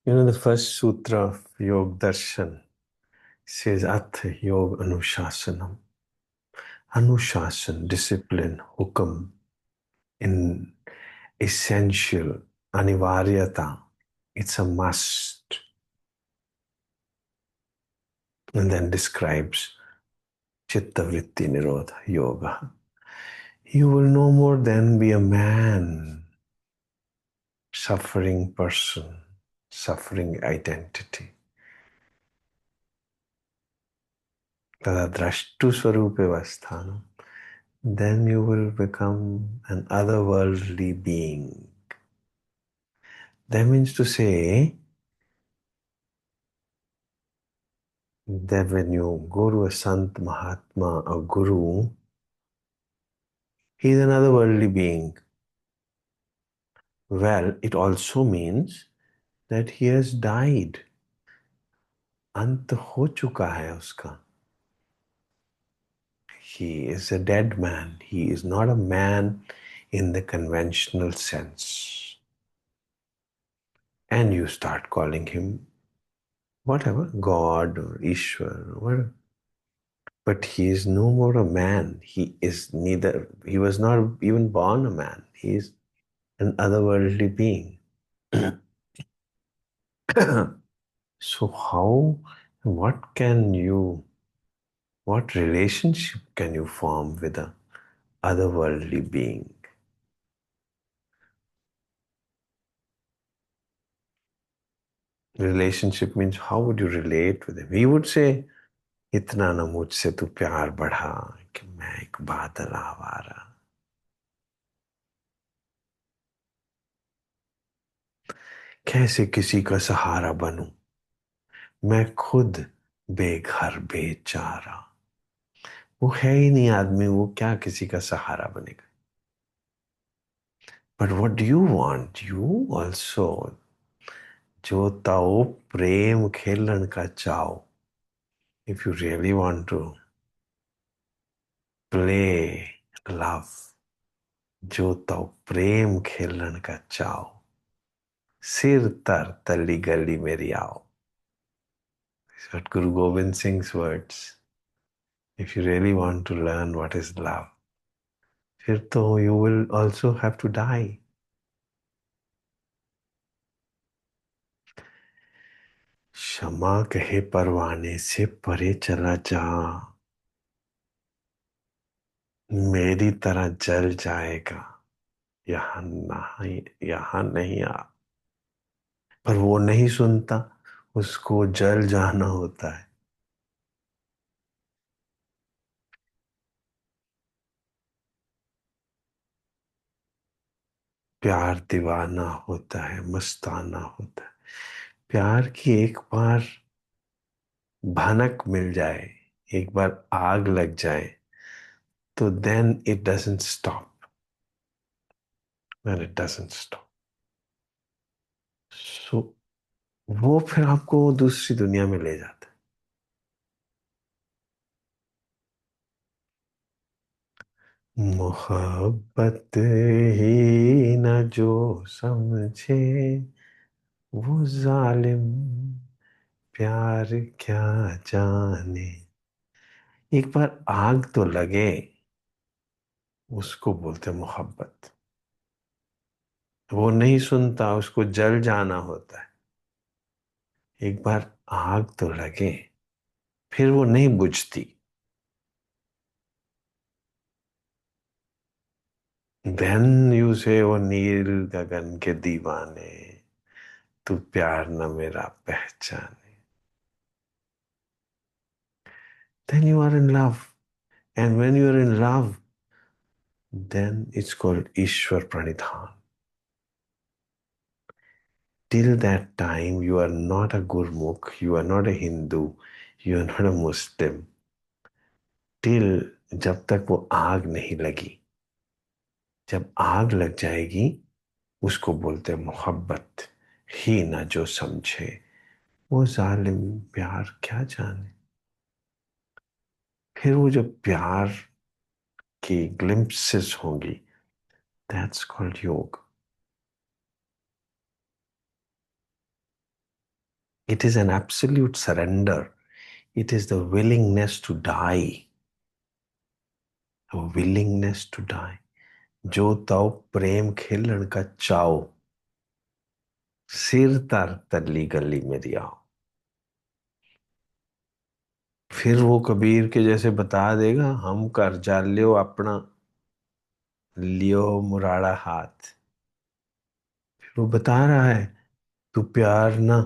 The first sutra of Yog Darshan says Atha Yog Anushasanam. Anushasan, discipline, hukam, in essential, anivaryata. It's a must. And then describes Chitta Vritti Nirodha Yoga. You will no more then be a man, suffering person, suffering identity. Tada drashtu swarupe vasthanam. Then you will become an otherworldly being. That means to say that when you go to a Sant Mahatma, a Guru, he is another worldly being. Well, it also means that he has died. अंत हो चुका है उसका. He is a dead man. He is not a man in the conventional sense. And you start calling him whatever, God or Ishwar or whatever. But he is no more a man. He is neither, he was not even born a man. He is an otherworldly being. So what relationship can you form with a otherworldly being? Relationship means how would you relate with him? He would say, इतना ना मुझसे तू प्यार बढ़ा कि मैं एक बादल आवारा. कैसे किसी का सहारा बनूं मैं खुद बेघर बेचारा. वो है ही नहीं आदमी, वो क्या किसी का सहारा बनेगा. But what do you want you also जो ताओ प्रेम खेलन का चाओ. If you really want to play love, जो ताओ प्रेम खेलन का चाओ सिर तर तली गली मेरी आओ. What Guru Gobind Singh's words. If you really want to learn what is love, फिर तो you will also have to die. क्षमा कहे परवाने से परे चला जा, मेरी तरह जल जाएगा यहाँ नहीं आ. पर वो नहीं सुनता, उसको जल जाना होता है. प्यार दीवाना होता है, मस्ताना होता है. प्यार की एक बार भनक मिल जाए, एक बार आग लग जाए, तो then it doesn't stop. Then it doesn't stop. So वो फिर आपको दूसरी दुनिया में ले जाता है. मोहब्बत ही न जो समझे वो जालिम प्यार क्या जाने. एक बार आग तो लगे, उसको बोलते हैं मोहब्बत. वो नहीं सुनता, उसको जल जाना होता है. एक बार आग तो लगे, फिर वो नहीं बुझती. धन यू से वो नील गगन के दीवाने, तू प्यार न मेरा पहचाने. Then you are in love. And when you are in love, then it's called Ishwar Pranidhan. Till that time, you are not a Gurmukh, you are not a Hindu, you are not a Muslim. Till जब तक वो आग नहीं लगी. जब आग लग जाएगी, उसको बोलते हैं मोहब्बत ही ना जो समझे वो जालिम प्यार क्या जाने. फिर वो जो प्यार की ग्लिम्पसेस होंगी, दैट्स कॉल्ड योग. It is an absolute surrender. It is the willingness to die. A willingness to die. जो तव प्रेम खिलन का चाओ, सिर तर तली गली में दिया। फिर वो कबीर के जैसे बता देगा, हम कर जालियो अपना, लियो मुराड़ा हाथ। फिर वो बता रहा है, तू प्यार ना,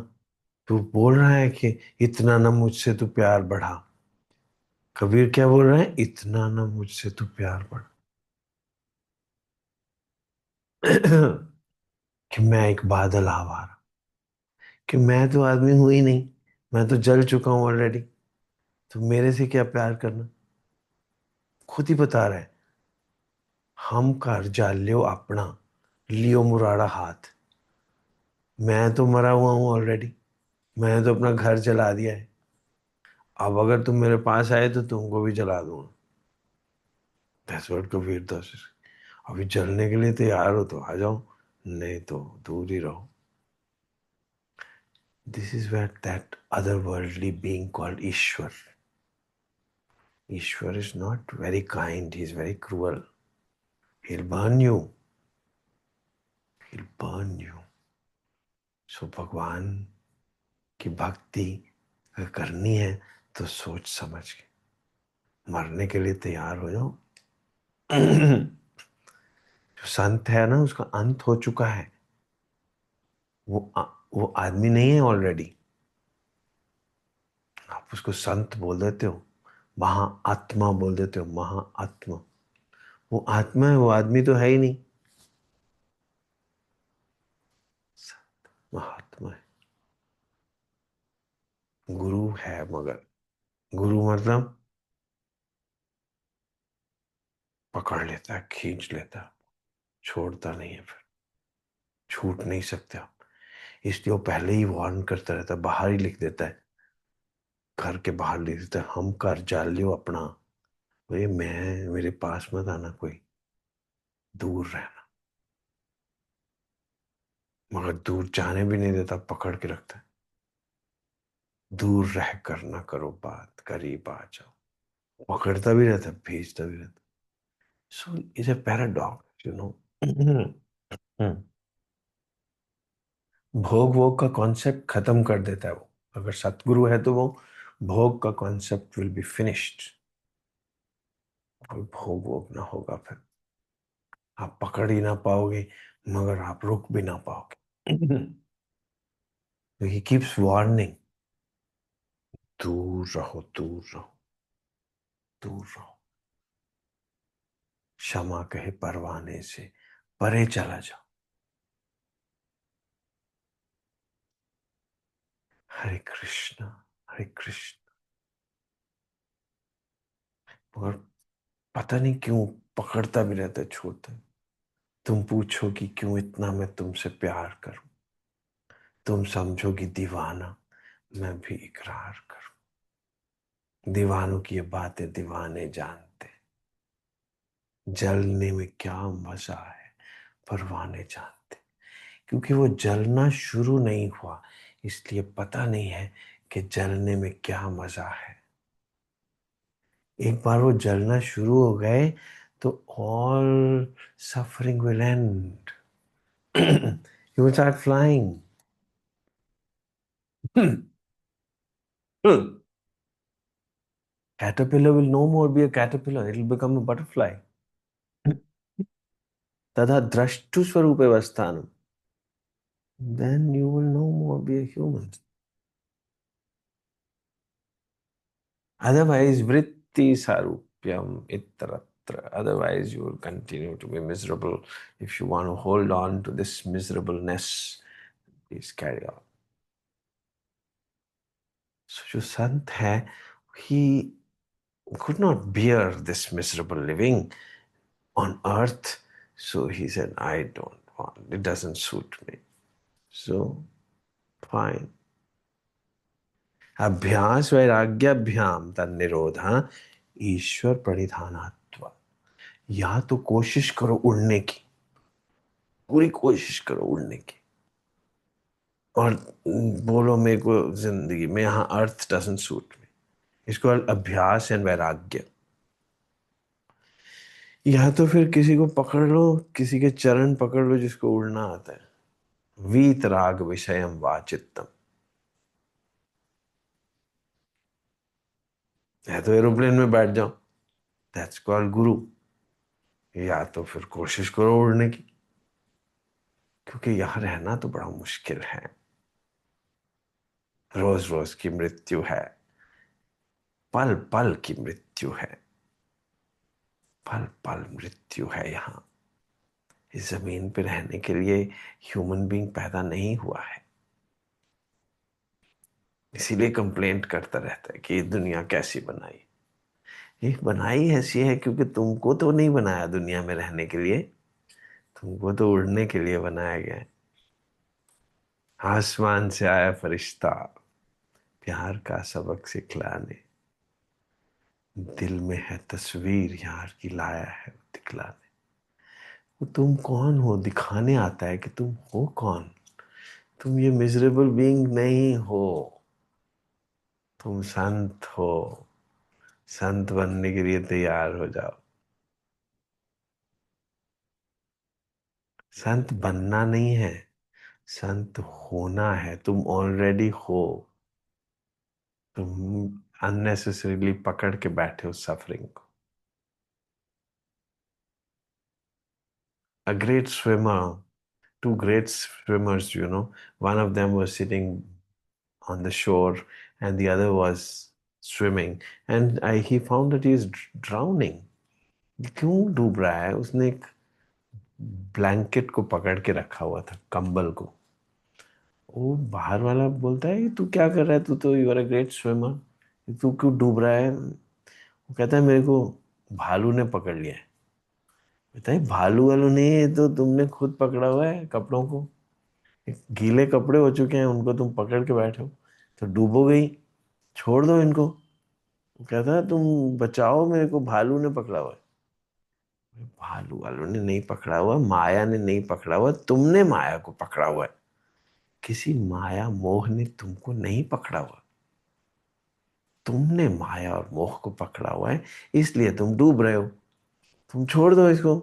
तू बोल रहा है कि इतना ना मुझसे तू प्यार बढ़ा। कबीर क्या बोल रहा है, इतना ना मुझसे तू प्यार बढ़ा। कि मैं एक बादल आवारा, कि मैं तो आदमी हूं ही नहीं, मैं तो जल चुका हूं ऑलरेडी, तो मेरे से क्या प्यार करना। खुद ही बता रहा है, हम कर जालियो अपना, लियो मुराड़ा हाथ। मैं तो मरा हुआ हूं ऑलरेडी, मैंने तो अपना घर जला दिया है। अब अगर तुम मेरे पास आए तो तुमको भी जला दूंगा। That's what Kabir Das. अभी जलने के लिए तैयार हो तो आ जाओ, नहीं तो दूर ही रहो। This is where that other worldly being called Ishwar. Ishwar is not very kind, he is very cruel. He'll burn you. He'll burn you. So भगवान की भक्ति अगर करनी है तो सोच समझ के, मरने के लिए तैयार हो जाओ। जो संत है ना, उसका अंत हो चुका है। वो आदमी नहीं है ऑलरेडी। आप उसको संत बोल देते हो, महाआत्मा बोल देते हो, महाआत्मा। वो आत्मा है, वो आदमी तो है ही नहीं। महात्मा है, गुरु है। मगर गुरु मतलब पकड़ लेता है, खींच लेता है, छोड़ता नहीं है। फिर छूट नहीं सकते आप। इसलिए वो पहले ही वार्न करता रहता है, बाहर ही लिख देता है, घर के बाहर लिख देता है, हम कर जालियो अपना। भाई मैं, मेरे पास मत आना कोई, दूर रहना। मगर दूर जाने भी नहीं देता, पकड़ के रखता है। दूर रह कर ना करो बात, करीब आ जाओ। पकड़ता भी रहता है, भेजता भी रहता है। So is a paradox, you know. भोग वोग का कॉन्सेप्ट खत्म कर देता है वो। अगर सतगुरु है तो वो भोग का कॉन्सेप्ट विल बी फिनिश्ड। कोई भोग वोग ना होगा फिर। आप पकड़ ही ना पाओगे, मगर आप रुक भी ना पाओगे। तो ही कीप्स वार्निंग, दूर रहो, दूर रहो, दूर रहो। क्षमा कहे परवाने से परे चला जाओ। हरे कृष्ण, हरे कृष्ण। मगर पता नहीं क्यों पकड़ता भी रहता है, छोड़ता है। तुम पूछो कि क्यों इतना मैं तुमसे प्यार करूं, तुम समझोगी दीवाना, मैं भी इकरार करूं। दीवानों की ये बातें दीवाने जानते, जलने में क्या मजा है परवाने जानते। क्योंकि वो जलना शुरू नहीं हुआ, इसलिए पता नहीं है कि जलने में क्या मजा है। एक बार वो जलना शुरू हो गए तो all suffering will and. You will start flying. Caterpillar will no more be a caterpillar, it will become a butterfly. तथा drashtu स्वरूपेवस्थानम, then you will no more be a human. Otherwise, vritti sarupyam itaratra. Otherwise, you will continue to be miserable. If you want to hold on to this miserableness, please carry on. So, जो संत है, he could not bear this miserable living on earth. So he said, I don't want, it doesn't suit me. So, fine. अभ्यास वैराग्याभ्याम तन्निरोध ईश्वर प्रणिधानात्व। या तो कोशिश करो उड़ने की, पूरी कोशिश करो उड़ने की, और बोलो मेरे को जिंदगी में यहाँ अर्थ डजंट सूट मी, इसको अभ्यास एंड वैराग्य। या तो फिर किसी को पकड़ लो, किसी के चरण पकड़ लो जिसको उड़ना आता है। वीत राग विषयम वाचित्तम। या तो एरोप्लेन में बैठ जाओ, दैट्स कॉल्ड गुरु। या तो फिर कोशिश करो उड़ने की, क्योंकि यहाँ रहना तो बड़ा मुश्किल है। रोज रोज की मृत्यु है, पल पल की मृत्यु है, पल पल मृत्यु है यहाँ। इस जमीन पे रहने के लिए ह्यूमन बीइंग पैदा नहीं हुआ है। इसीलिए कंप्लेंट करता रहता है कि ये दुनिया कैसी बनाई। ये बनाई ऐसी है क्योंकि तुमको तो नहीं बनाया दुनिया में रहने के लिए, तुमको तो उड़ने के लिए बनाया गया है। आसमान से आया फरिश्ता प्यार का सबक सिखलाने, दिल में है तस्वीर यार की लाया है वो दिखलाने। वो तुम कौन हो दिखाने आता है कि तुम हो कौन। तुम ये मिजरेबल बीइंग नहीं हो, तुम संत हो। संत बनने के लिए तैयार हो जाओ। संत बनना नहीं है, संत होना है। तुम ऑलरेडी हो। तुम अननेसेसरीली पकड़ के बैठे हो सफरिंग को। A great swimmer, two great swimmers, one of them was sitting on the shore and the other was swimming, and he found that he is drowning. क्यों डूब रहा है? उसने एक ब्लैंकेट को पकड़ के रखा हुआ था, कंबल को। वो बाहर वाला बोलता है, तू क्या कर रहा है, तू तो you are a great swimmer, तू क्यों डूब रहा है? वो कहता है, मेरे को भालू ने पकड़ लिया है। बताइए, भालू वालू नहीं है, तो तुमने खुद पकड़ा हुआ है कपड़ों को। गीले कपड़े हो चुके हैं, उनको तुम पकड़ के बैठे हो, तो डूबोगे ही। छोड़ दो इनको। वो कहता है, तुम बचाओ मेरे को, भालू ने पकड़ा हुआ है। भालू वालू ने नहीं पकड़ा हुआ, माया ने नहीं पकड़ा हुआ, तुमने माया को पकड़ा हुआ है। किसी माया मोह ने तुमको नहीं पकड़ा हुआ, तुमने माया और मोह को पकड़ा हुआ है, इसलिए तुम डूब रहे हो। तुम छोड़ दो इसको।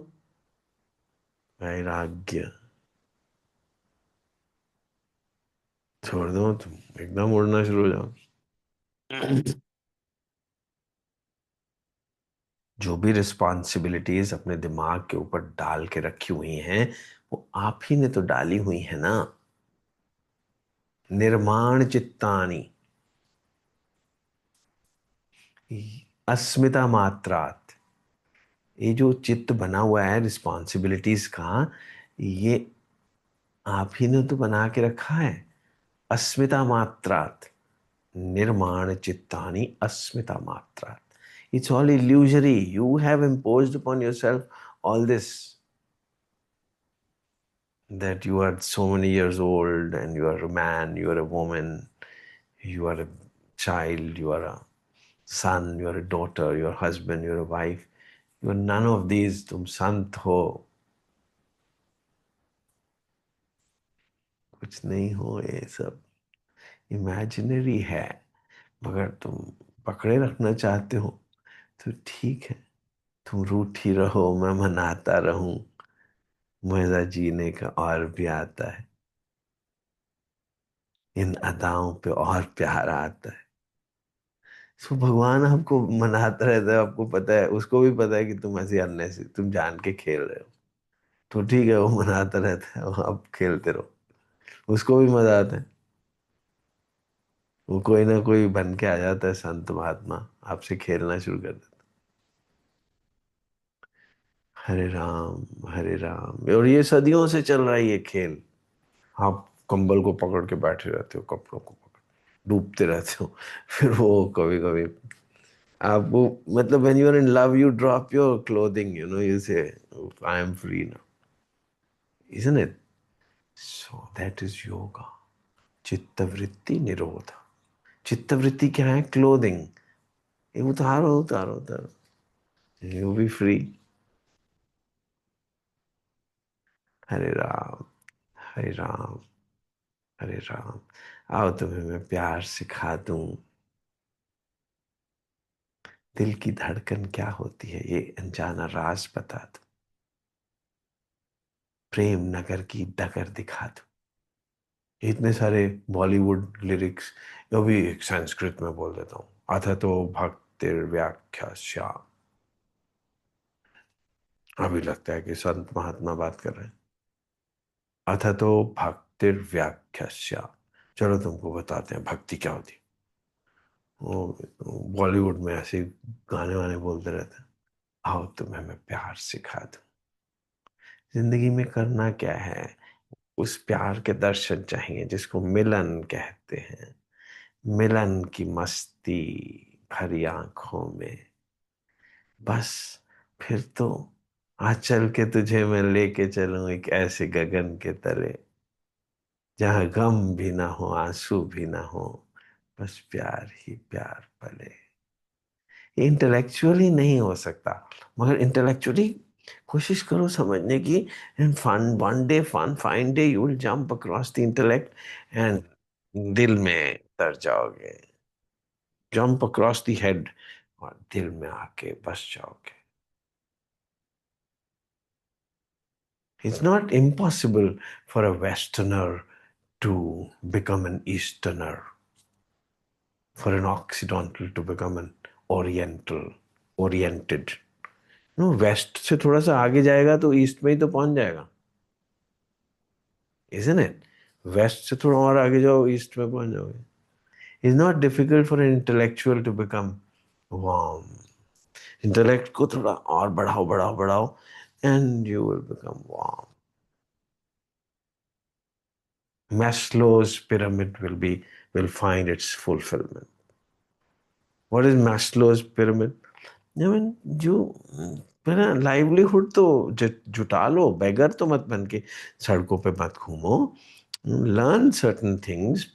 वैराग्य। छोड़ दो, तुम एकदम उड़ना शुरू हो जाओ। जो भी रिस्पॉन्सिबिलिटीज अपने दिमाग के ऊपर डाल के रखी हुई हैं, वो आप ही ने तो डाली हुई है ना। निर्माण चित्तानी अस्मिता मात्रात। ये जो चित्त बना हुआ है रिस्पॉन्सिबिलिटीज का, ये आप ही ने तो बना के रखा है। अस्मिता मात्रात, निर्माण चित्तानि अस्मिता मात्रात। It's all illusory. You have imposed upon yourself all this, that you are so many years old and you are a man, you are a woman, you are a child, you are a son, you are a daughter, you are a husband, you are a wife. You are none of these. तुम संत हो, कुछ नहीं हो। ये सब imaginary है। मगर तुम पकड़े रखना चाहते हो तो ठीक है। तुम रूठी रहो, मैं मनाता रहूं, मजा जीने का और भी आता है। इन अदाओं पे और प्यार आता है। सो भगवान आपको मनाता रहता है, आपको पता है, उसको भी पता है कि तुम ऐसे अन्य से तुम जान के खेल रहे हो। तो ठीक है, वो मनाता रहता है, वो आप खेलते रहो। उसको भी मजा आता है। वो कोई ना कोई बन के आ जाता है संत महात्मा, आपसे खेलना शुरू कर देता है। हरे राम, और ये सदियों से चल रहा है ये खेल। आप कंबल को पकड़ के बैठे रहते हो, कपड़ों को पकड़ डूबते रहते हो। फिर वो कभी कभी आपको, मतलब when you are in love you drop your clothing, you say I am free now, isn't it? So that is yoga. चित्तवृत्ति निरोध। चित्तवृत्ति क्या है? क्लोथिंग। ये उतारो उतारो उतारो, यू बी फ्री। हरे राम, हरे राम। अरे राम, आओ तुम्हें मैं प्यार सिखा दूं, दिल की धड़कन क्या होती है ये अनजाना राज बता दूं, प्रेम नगर की डगर दिखा दूं। इतने सारे बॉलीवुड लिरिक्स अभी एक संस्कृत में बोल देता हूँ। अथ तो भक्तिर्व्याख्या, अभी लगता है कि संत महात्मा बात कर रहे हैं। अथ तो भक्तिर्व्याख्या, चलो तुमको बताते हैं भक्ति क्या होती है। वो बॉलीवुड में ऐसे गाने वाने बोलते रहते हैं। आओ तुम्हें मैं प्यार सिखा दूं, जिंदगी में करना क्या है, उस प्यार के दर्शन चाहिए जिसको मिलन कहते हैं। मिलन की मस्ती भरी आंखों में, बस फिर तो आज चल के तुझे मैं लेके चलूं एक ऐसे गगन के तले, जहां गम भी ना हो आंसू भी ना हो, बस प्यार ही प्यार पले। इंटेलेक्चुअली नहीं हो सकता, मगर इंटेलेक्चुअली कोशिश करो समझने की। And fun one day, fun fine day, you will jump across the intellect and दिल में उतर जाओगे। जंप अक्रॉस द हेड और दिल में आके बस जाओगे। It's not impossible for a westerner to become an easterner, for an occidental to become an oriental, oriented. No, west से थोड़ा सा आगे जाएगा तो ईस्ट में ही तो पहुंच जाएगा, isn't it? वेस्ट से थोड़ा और आगे जाओ ईस्ट में पहुंच जाओगे। It's not difficult for an intellectual to become warm. Intellect को थोड़ा और बढ़ाओ बढ़ाओ बढ़ाओ, and you will become warm. Maslow's pyramid will find its fulfillment. What is Maslow's pyramid? I mean, you मेरा लाइवलीहुड तो जुटा लो, बेगर तो मत बन के सड़कों पे मत घूमो। लर्न सर्टन थिंग्स,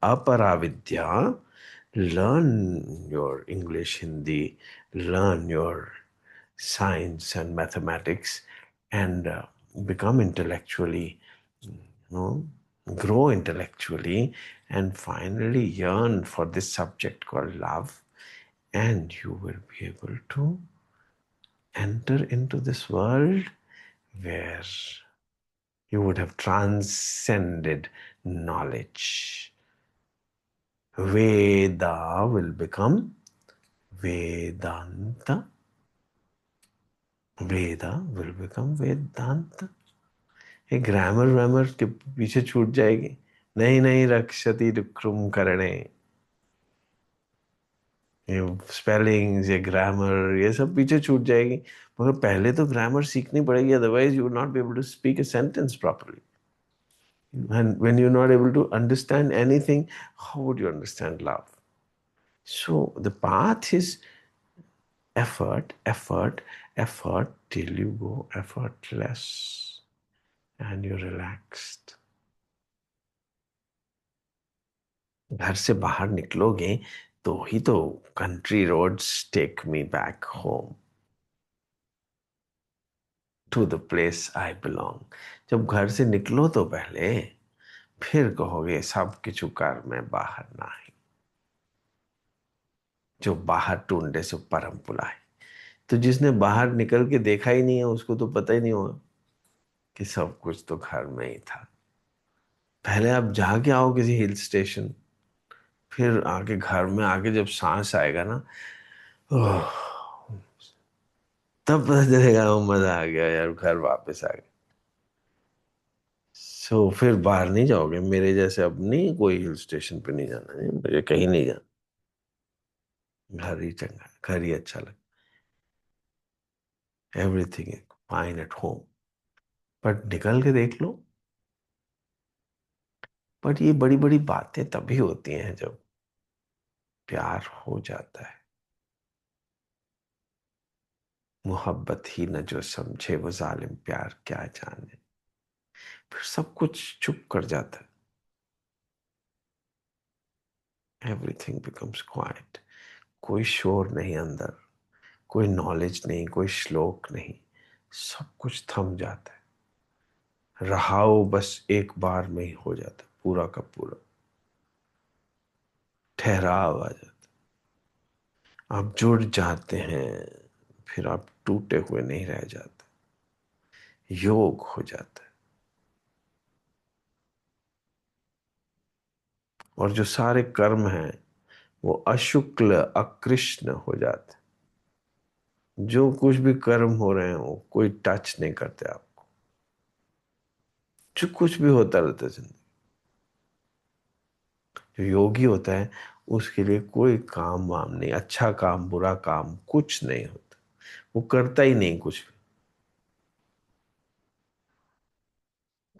अपरा विद्या, learn your English, Hindi, learn your science and mathematics, and become intellectually, know, grow intellectually, and finally yearn for this subject called love, and you will be able to enter into this world where you would have transcended knowledge. Veda will become Vedanta. Veda will become Vedanta. ये grammar व्रामर के पीछे छूट जाएगी। नहीं नहीं रक्षति दुक्रम करणे, ये स्पेलिंग्स, ये ग्रामर, ये सब पीछे छूट जाएगी। मगर पहले तो ग्रामर सीखनी पड़ेगी, otherwise you will not be able to speak a sentence properly. And when you're not able to understand anything, how would you understand love? So the path is effort, effort, effort till you go effortless and you're relaxed. घर से बाहर निकलोगे तो ही तो country roads take me back home to the place I belong. जब घर से निकलो तो पहले, फिर कहोगे सब किछु कर मैं बाहर ना ही, जो बाहर टूंडे सो परम पुलाए। तो जिसने बाहर निकल के देखा ही नहीं है उसको तो पता ही नहीं होगा कि सब कुछ तो घर में ही था। पहले आप जाके आओ किसी हिल स्टेशन, फिर आके घर में आके जब सांस आएगा ना, ओह, तब पता चलेगा वो मजा आ गया यार, घर वापस आ गया। सो फिर बाहर नहीं जाओगे मेरे जैसे, अब नहीं कोई हिल स्टेशन पे नहीं जाना है मुझे, कहीं नहीं जाना, घर ही चंगा, घर ही अच्छा लगता। Everything fine at home. But निकल के देख लो। बट ये बड़ी बड़ी बातें तभी होती हैं जब प्यार हो जाता है। मोहब्बत ही न जो समझे वो जालिम प्यार क्या जाने, फिर सब कुछ चुप कर जाता है। Everything becomes quite. कोई शोर नहीं अंदर, कोई नॉलेज नहीं, कोई श्लोक नहीं, सब कुछ थम जाता है। रहाओ बस एक बार में ही हो जाता है, पूरा का पूरा ठहराव आ जाता है। आप जुड़ जाते हैं, फिर आप टूटे हुए नहीं रह जाते, योग हो जाता है। और जो सारे कर्म हैं वो अशुक्ल अकृष्ण हो जाते हैं। जो कुछ भी कर्म हो रहे हैं वो कोई टच नहीं करते आपको, जो कुछ भी होता रहता है जिंदगी। जो योगी होता है उसके लिए कोई काम वाम नहीं, अच्छा काम बुरा काम कुछ नहीं होता, वो करता ही नहीं कुछ भी।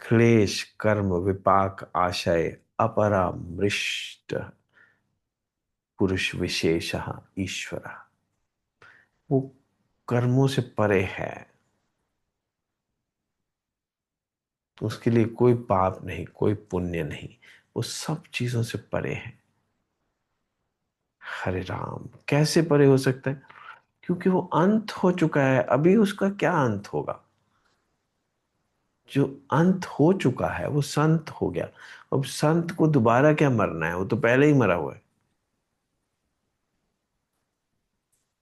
क्लेश कर्म विपाक आशय अपरामृष्ट पुरुष विशेष ईश्वर, वो कर्मों से परे है। उसके लिए कोई पाप नहीं, कोई पुण्य नहीं, वो सब चीजों से परे है। हरे राम, कैसे परे हो सकता है? क्योंकि वो अंत हो चुका है, अभी उसका क्या अंत होगा? जो अंत हो चुका है वो संत हो गया। अब संत को दोबारा क्या मरना है, वो तो पहले ही मरा हुआ है।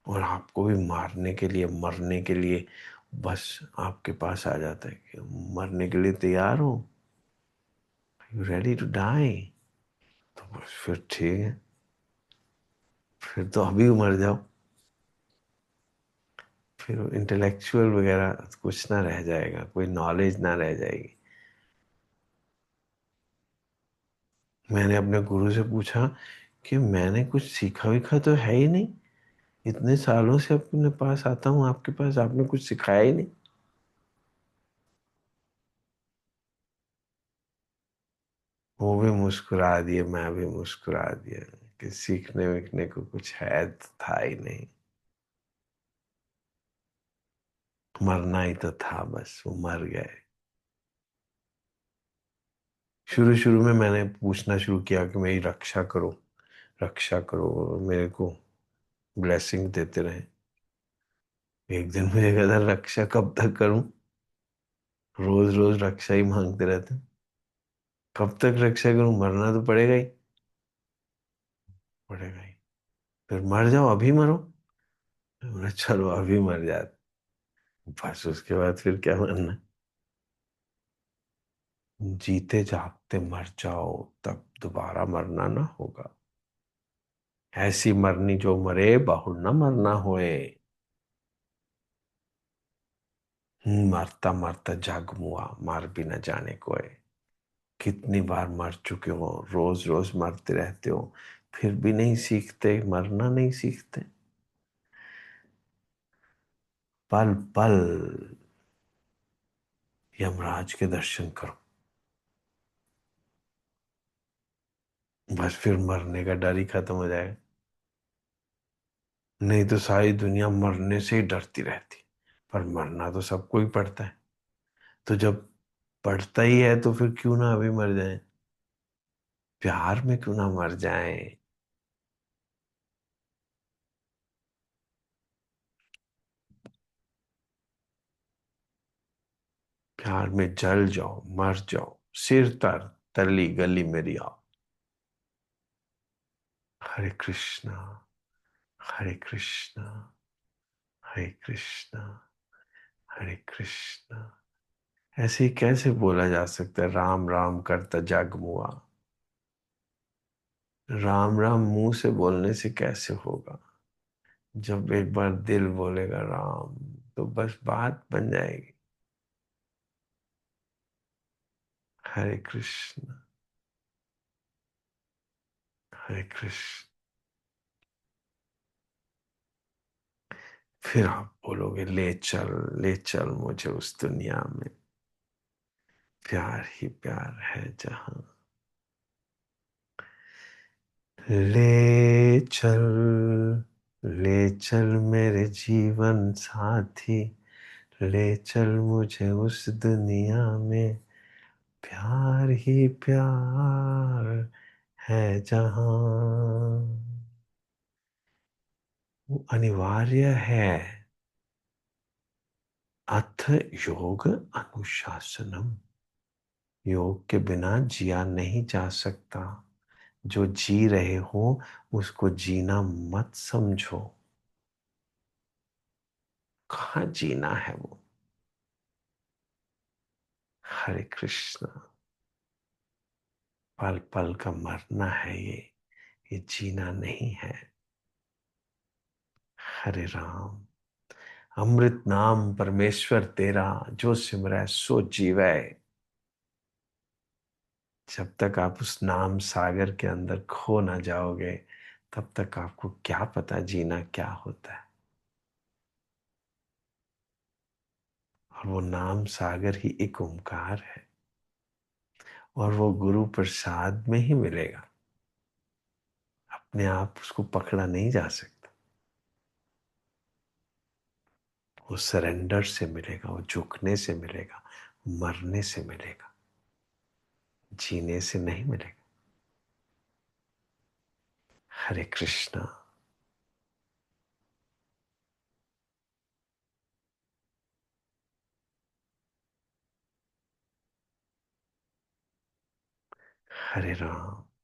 और आपको भी मारने के लिए मरने के लिए बस आपके पास आ जाता है कि मरने के लिए तैयार हो, यू रेडी टू डाई। तो बस फिर ठीक है, फिर तो अभी मर जाओ, फिर इंटेलेक्चुअल वगैरह कुछ ना रह जाएगा, कोई नॉलेज ना रह जाएगी। मैंने अपने गुरु से पूछा कि मैंने कुछ सीखा वीखा तो है ही नहीं, इतने सालों से अपने पास आता हूँ आपके पास, आपने कुछ सिखाया ही नहीं। वो भी मुस्कुरा दिए, मैं भी मुस्कुरा दिया कि सीखने वीखने को कुछ है तो था ही नहीं, मरना ही तो था, बस वो मर गए। शुरू शुरू में मैंने पूछना शुरू किया कि मेरी रक्षा करो, रक्षा करो, मेरे को ब्लेसिंग देते रहे। एक दिन मुझे कहता रक्षा कब तक करूं, रोज रोज रक्षा ही मांगते रहते हैं। कब तक रक्षा करूं, मरना तो पड़ेगा ही, पड़ेगा ही। फिर मर जाओ, अभी मरो। बोला, चलो अभी मर जाते। बस उसके बाद फिर क्या मरना, जीते जागते मर जाओ, तब दोबारा मरना ना होगा। ऐसी मरनी जो मरे बहु न मरना होए। मरता मरता जग मुआ, मर भी न जाने कोई। कितनी बार मर चुके हो, रोज रोज मरते रहते हो, फिर भी नहीं सीखते, मरना नहीं सीखते। पल पल यमराज के दर्शन करो, बस फिर मरने का डर ही खत्म हो जाएगा। नहीं तो सारी दुनिया मरने से ही डरती रहती, पर मरना तो सबको ही पड़ता है। तो जब पड़ता ही है तो फिर क्यों ना अभी मर जाए, प्यार में क्यों ना मर जाए। प्यार में जल जाओ, मर जाओ, सिर तर तली गली मेरी आओ। हरे कृष्णा, हरे कृष्णा, हरे कृष्णा, हरे कृष्णा। ऐसे ही कैसे बोला जा सकता है राम राम करता जग मुआ? राम राम मुंह से बोलने से कैसे होगा? जब एक बार दिल बोलेगा राम, तो बस बात बन जाएगी। हरे कृष्ण, हरे कृष्ण। फिर आप बोलोगे ले चल, ले चल मुझे उस दुनिया में, प्यार ही प्यार है जहां। ले चल, ले चल मेरे जीवन साथी, ले चल मुझे उस दुनिया में, प्यार ही प्यार है जहां। वो अनिवार्य है। अथ योग अनुशासनम, योग के बिना जिया नहीं जा सकता। जो जी रहे हो उसको जीना मत समझो। कहाँ जीना है वो। हरे कृष्ण। पल पल का मरना है ये जीना नहीं है। हरे राम। अमृत नाम परमेश्वर तेरा, जो सिमरै सो जीवै। जब तक आप उस नाम सागर के अंदर खो ना जाओगे, तब तक आपको क्या पता जीना क्या होता है। और वो नाम सागर ही एक ओंकार है, और वो गुरु प्रसाद में ही मिलेगा। अपने आप उसको पकड़ा नहीं जा सकता। वो सरेंडर से मिलेगा, वो झुकने से मिलेगा, मरने से मिलेगा, जीने से नहीं मिलेगा। हरे कृष्णा। हरे राम।